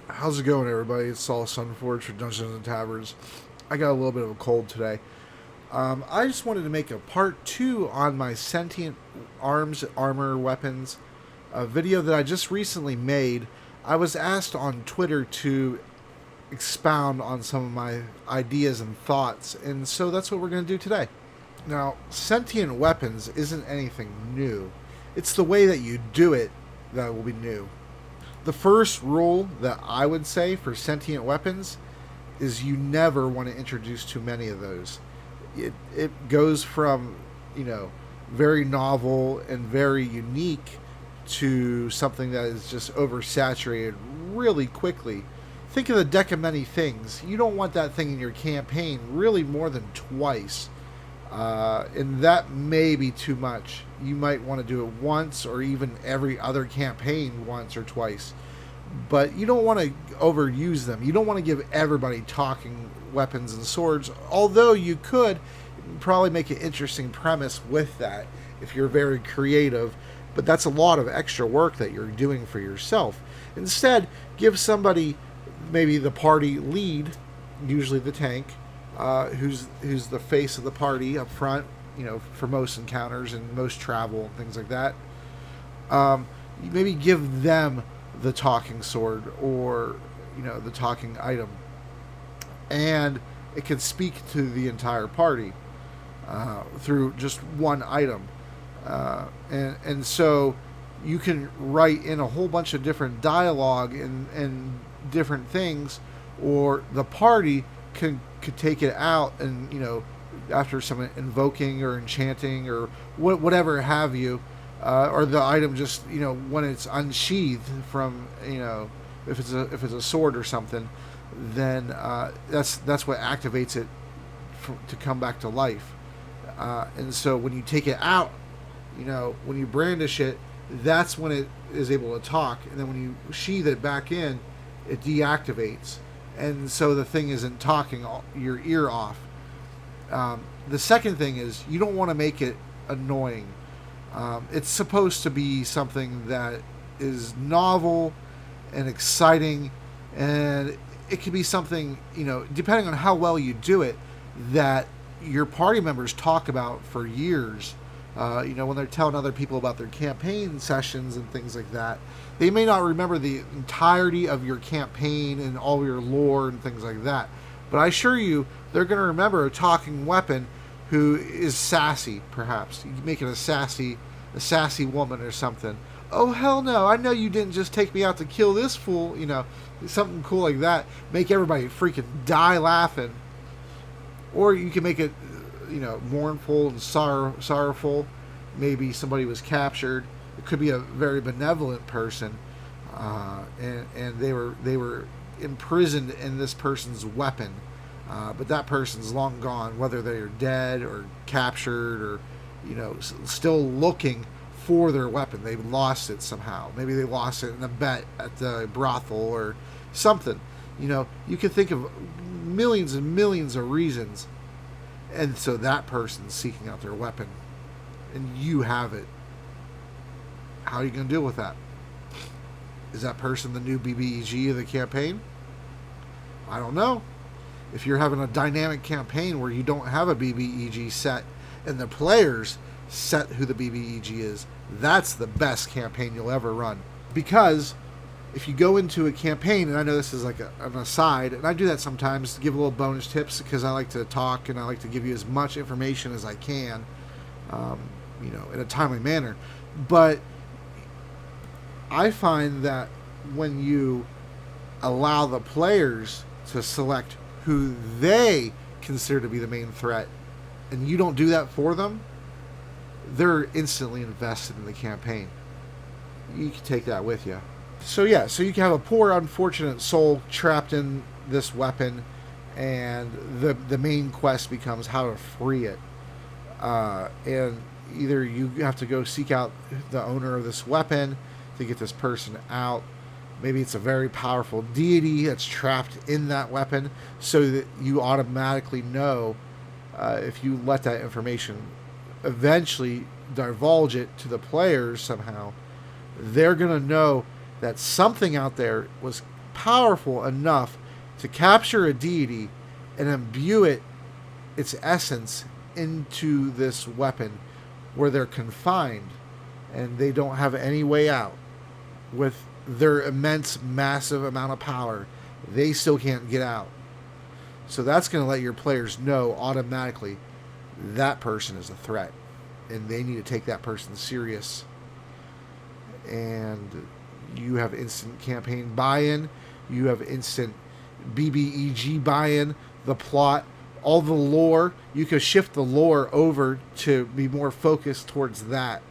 How's it going, everybody? It's Saul Sunforge for Dungeons and Taverns. I got a little bit of a cold today. I just wanted to make a part two on my sentient arms, armor, weapons, a video that I just recently made. I was asked on Twitter to expound on some of my ideas and thoughts, and so that's what we're going to do today. Now, sentient weapons isn't anything new. It's the way that you do it that will be new. The first rule that I would say for sentient weapons is you never want to introduce too many of those. It goes from, you know, very novel and very unique to something that is just oversaturated really quickly. Think of the deck of many things. You don't want that thing in your campaign really more than twice. And that may be too much. You might want to do it once or even every other campaign once or twice. But you don't want to overuse them. You don't want to give everybody talking weapons and swords, although you could probably make an interesting premise with that if you're very creative. But that's a lot of extra work that you're doing for yourself. Instead, give somebody, maybe the party lead, usually the tank, who's the face of the party up front, you know, for most encounters and most travel and things like that. Maybe give them the talking sword or, you know, the talking item, and it can speak to the entire party through just one item, and so you can write in a whole bunch of different dialogue and different things, or the party could take it out and, you know, after some invoking or enchanting or whatever have you, or the item just, you know, when it's unsheathed from, you know, if it's a sword or something, then that's what activates it to come back to life. And so when you take it out, you know, when you brandish it, that's when it is able to talk, and then when you sheath it back in, it deactivates, and so the thing isn't talking your ear off. The second thing is you don't want to make it annoying. It's supposed to be something that is novel and exciting, and it could be something, you know, depending on how well you do it, that your party members talk about for years. You know, when they're telling other people about their campaign sessions and things like that, they may not remember the entirety of your campaign and all your lore and things like that. But I assure you, they're going to remember a talking weapon who is sassy, perhaps. You can make it a sassy woman or something. Oh, hell no, I know you didn't just take me out to kill this fool, you know, something cool like that. Make everybody freaking die laughing. Or you can make it, you know, mournful and sorrowful. Maybe somebody was captured. It could be a very benevolent person, and they were imprisoned in this person's weapon, but that person's long gone, whether they are dead or captured or, you know, still looking for their weapon. They lost it somehow. Maybe they lost it in a bet at the brothel or something. You know, you can think of millions and millions of reasons, and so that person's seeking out their weapon, and you have it. How are you going to deal with that? Is that person the new BBEG of the campaign? I don't know. If you're having a dynamic campaign where you don't have a BBEG set and the players set who the BBEG is, that's the best campaign you'll ever run. Because if you go into a campaign, and I know this is like an aside, and I do that sometimes to give a little bonus tips because I like to talk and I like to give you as much information as I can, you know, in a timely manner. But I find that when you allow the players to select who they consider to be the main threat, and you don't do that for them, they're instantly invested in the campaign. You can take that with you. So yeah, so you can have a poor, unfortunate soul trapped in this weapon, and the main quest becomes how to free it. And either you have to go seek out the owner of this weapon to get this person out. Maybe it's a very powerful deity that's trapped in that weapon, so that you automatically know, if you let that information eventually divulge it to the players somehow, they're going to know that something out there was powerful enough to capture a deity and imbue its essence into this weapon where they're confined and they don't have any way out. With their immense, massive amount of power, they still can't get out. So that's going to let your players know automatically that person is a threat, and they need to take that person serious. And you have instant campaign buy-in, you have instant BBEG buy-in, the plot, all the lore. You could shift the lore over to be more focused towards that.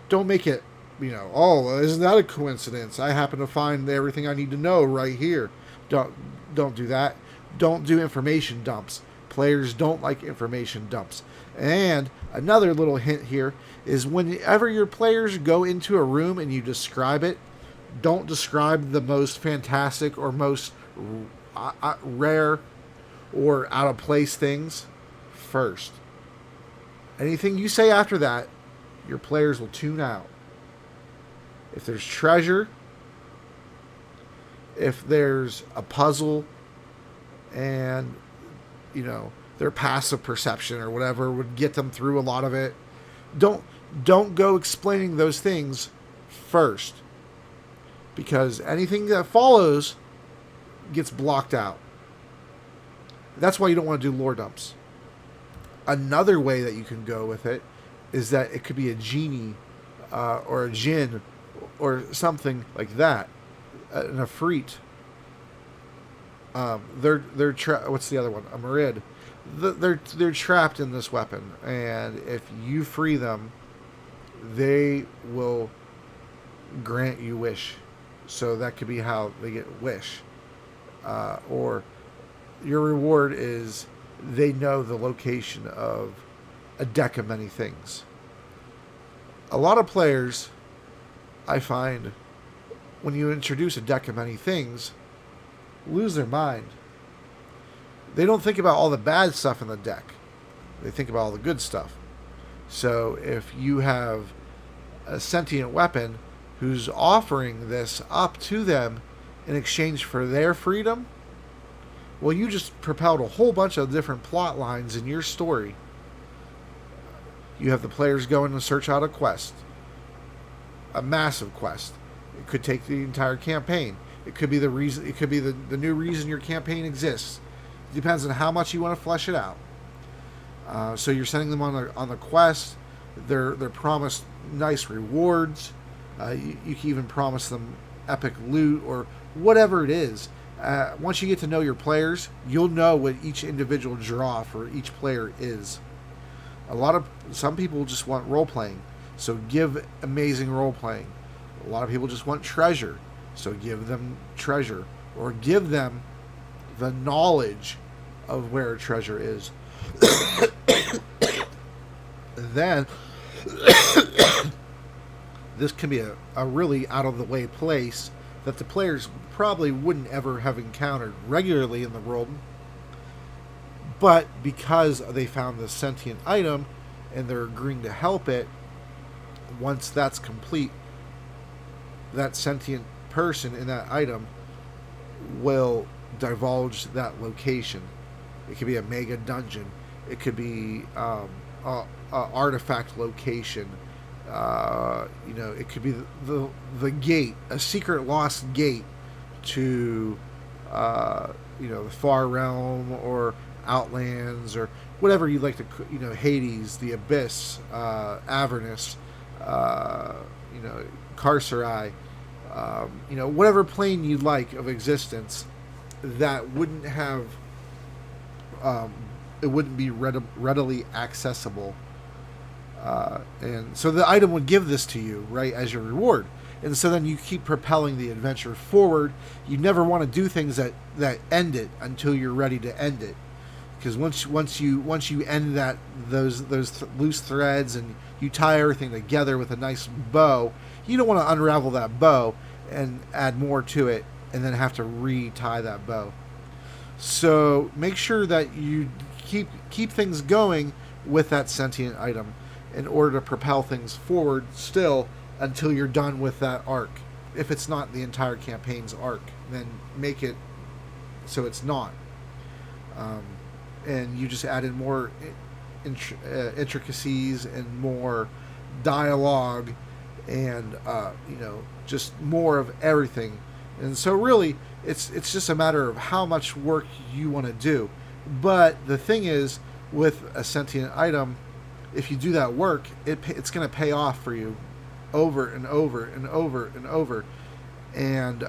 Don't make it, oh, isn't that a coincidence? I happen to find everything I need to know right here. Don't do that. Don't do information dumps. Players don't like information dumps. And another little hint here is whenever your players go into a room and you describe it, don't describe the most fantastic or most rare or out of place things first. Anything you say after that, your players will tune out. If there's treasure, if there's a puzzle, and their passive perception or whatever would get them through a lot of it, don't go explaining those things first, because anything that follows gets blocked out. That's why you don't want to do lore dumps. Another way that you can go with it is that it could be a genie or a djinn or something like that, an Ifrit. What's the other one? A Marid. They're trapped in this weapon, and if you free them, they will grant you wish. So that could be how they get wish, or your reward is they know the location of a deck of many things. A lot of players, I find, when you introduce a deck of many things, lose their mind. They don't think about all the bad stuff in the deck. They think about all the good stuff. So if you have a sentient weapon who's offering this up to them in exchange for their freedom, well, you just propelled a whole bunch of different plot lines in your story. You have the players going to search out a quest, a massive quest. It could take the entire campaign. It could be the reason. It could be the new reason your campaign exists. It depends on how much you want to flesh it out. So you're sending them on the quest. They're promised nice rewards. You can even promise them epic loot or whatever it is. Once you get to know your players, you'll know what each individual draw for each player is. Some people just want role playing, so give amazing role playing. A lot of people just want treasure, so give them treasure, or give them the knowledge of where treasure is. Then this can be a really out of the way place that the players probably wouldn't ever have encountered regularly in the world, but because they found this sentient item and they're agreeing to help it, once that's complete, that sentient person in that item will divulge that location. It could be a mega dungeon. It could be a artifact location. It could be the gate, a secret lost gate to the far realm or Outlands or whatever you like to, Hades, the Abyss, Avernus, Carcerai, whatever plane you'd like of existence that wouldn't have, it wouldn't be readily accessible. And so the item would give this to you, right, as your reward. And so then you keep propelling the adventure forward. You never want to do things that end it until you're ready to end it. Because once you end those loose threads and you tie everything together with a nice bow, you don't want to unravel that bow and add more to it and then have to retie that bow. So make sure that you keep things going with that sentient item in order to propel things forward still until you're done with that arc. if it's not the entire campaign's arc, then make it so it's not. Um, and you just add in more intricacies and more dialogue and just more of everything. And so really it's just a matter of how much work you want to do. But the thing is, with a sentient item, if you do that work, it's going to pay off for you over and over and over and over. And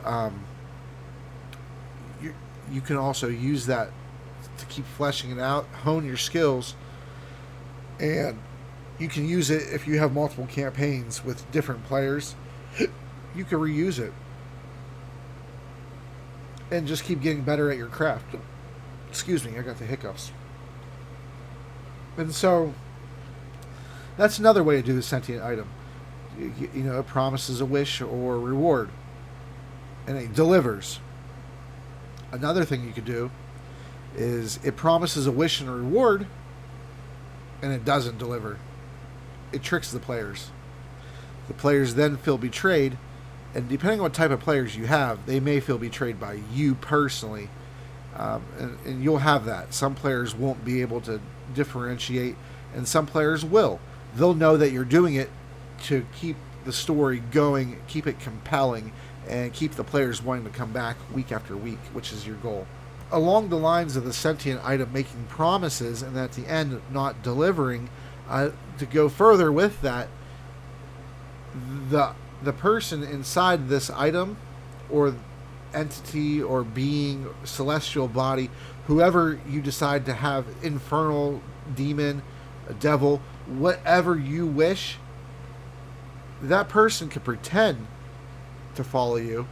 you can also use that to keep fleshing it out, hone your skills, and you can use it if you have multiple campaigns with different players. You can reuse it and just keep getting better at your craft. Excuse me, I got the hiccups. And so that's another way to do the sentient item. It promises a wish or reward, and it delivers. Another thing you could do is it promises a wish and a reward, and it doesn't deliver. It tricks the players. The players then feel betrayed, and depending on what type of players you have, they may feel betrayed by you personally. And you'll have that. Some players won't be able to differentiate, and some players will. They'll know that you're doing it to keep the story going, keep it compelling, and keep the players wanting to come back week after week, which is your goal. Along the lines of the sentient item making promises and at the end not delivering, to go further with that, the person inside this item or entity or being, celestial body, whoever you decide to have, infernal, demon, a devil, whatever you wish, that person could pretend to follow you.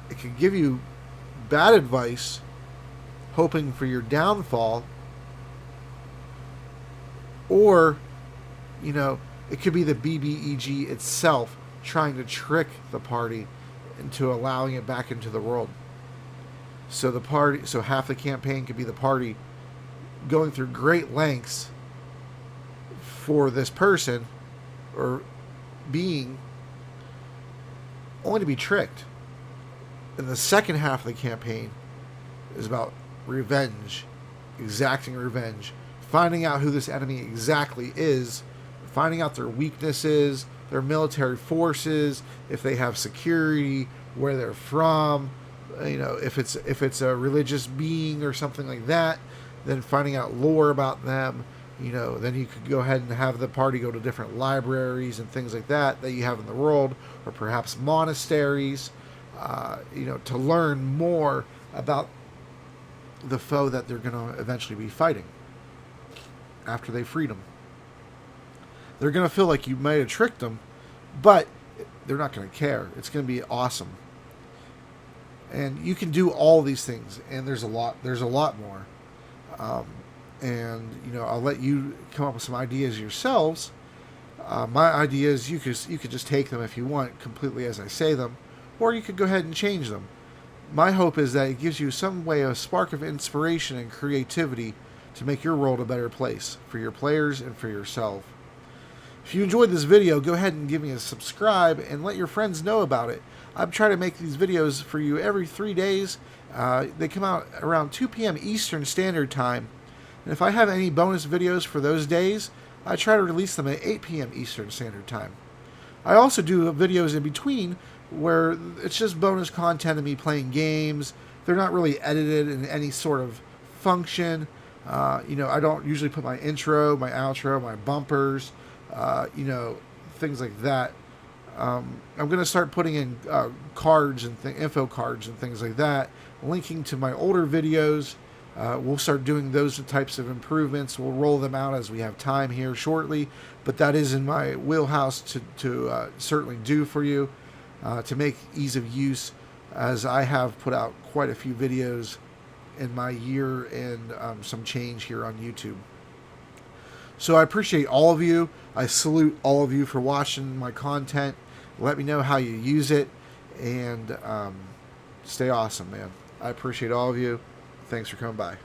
It could give you bad advice, hoping for your downfall, or it could be the BBEG itself trying to trick the party into allowing it back into the world. So half the campaign could be the party going through great lengths for this person or being, only to be tricked. And the second half of the campaign is about revenge, exacting revenge, finding out who this enemy exactly is, finding out their weaknesses, their military forces, if they have security, where they're from, if it's a religious being or something like that, then finding out lore about them. Then you could go ahead and have the party go to different libraries and things like that you have in the world, or perhaps monasteries, to learn more about the foe that they're going to eventually be fighting after they freed them. They're going to feel like you might have tricked them, but they're not going to care. It's going to be awesome. And you can do all these things, and there's a lot more. And I'll let you come up with some ideas yourselves. My ideas, you could just take them if you want completely as I say them, or you could go ahead and change them. My hope is that it gives you some way, a spark of inspiration and creativity to make your world a better place for your players and for yourself. If you enjoyed this video, go ahead and give me a subscribe and let your friends know about it. I'm trying to make these videos for you every 3 days. They come out around 2 p.m. Eastern Standard Time. And if I have any bonus videos for those days, I try to release them at 8 p.m. Eastern Standard Time. I also do videos in between where it's just bonus content of me playing games. They're not really edited in any sort of function. I don't usually put my intro, my outro, my bumpers, things like that. I'm going to start putting in cards and info cards and things like that, linking to my older videos. We'll start doing those types of improvements. We'll roll them out as we have time here shortly, but that is in my wheelhouse to certainly do for you, to make ease of use, as I have put out quite a few videos in my year and some change here on YouTube. So I appreciate all of you. I salute all of you for watching my content. Let me know how you use it, and stay awesome, man. I appreciate all of you. Thanks for coming by.